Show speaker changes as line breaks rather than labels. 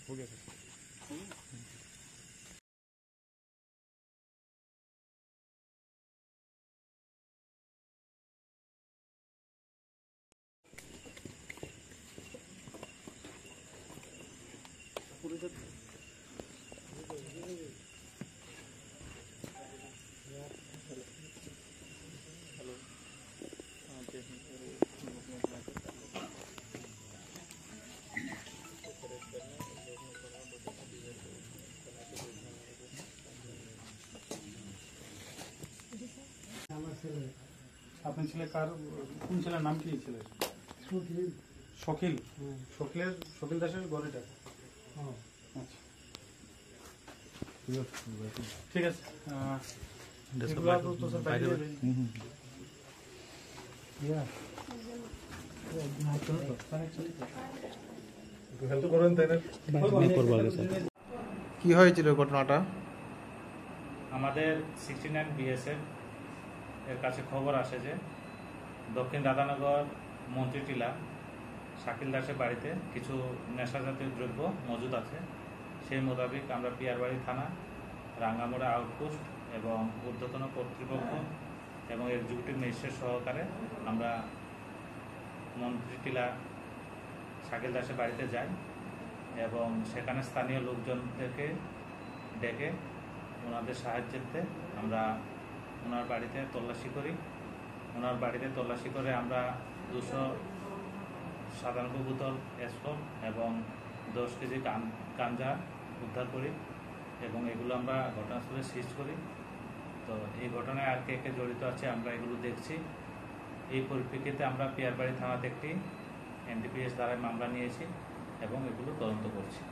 हो गया सर। আপনার ছেলে কার কোন ছেলের নাম কি ছেলের? শকিল। শকিল দাসের গড়েটা। আচ্ছা ঠিক আছে।
কি হয়েছিল ঘটনাটা?
আমাদের 69 বিএসএফ এর কাছে খবর আসে যে দক্ষিণ রাধানগর মন্ত্রীটিলা শাকিল দাসের বাড়িতে কিছু নেশা জাতীয় দ্রব্য মজুদ আছে। সেই মোতাবেক আমরা পিয়ারবাড়ি থানা, রাঙ্গামোড়া আউটপোস্ট এবং ঊর্ধ্বতন কর্তৃপক্ষ এবং এক্সিকিউটিভ ম্যাজিস্ট্রেট সহকারে আমরা মন্ত্রীটিলা শাকিল দাসের বাড়িতে যাই এবং সেখানে স্থানীয় লোকজনদেরকে ডেকে ওনাদের সাহায্যেতে আমরা ওনার বাড়িতে তল্লাশি করি। ওনার বাড়িতে তল্লাশি করে আমরা 297 বোতল এসকল এবং 10 কেজি গাঞ্জা উদ্ধার করি এবং এগুলো আমরা ঘটনাস্থলে সিজ করি। তো এই ঘটনায় আর কে কে জড়িত আছে আমরা এগুলো দেখছি। এই পরিপ্রেক্ষিতে আমরা পিয়ারবাড়ি থানাতে একটি এনডিপিএস ধারায় মামলা নিয়েছি এবং এগুলো তদন্ত করছি।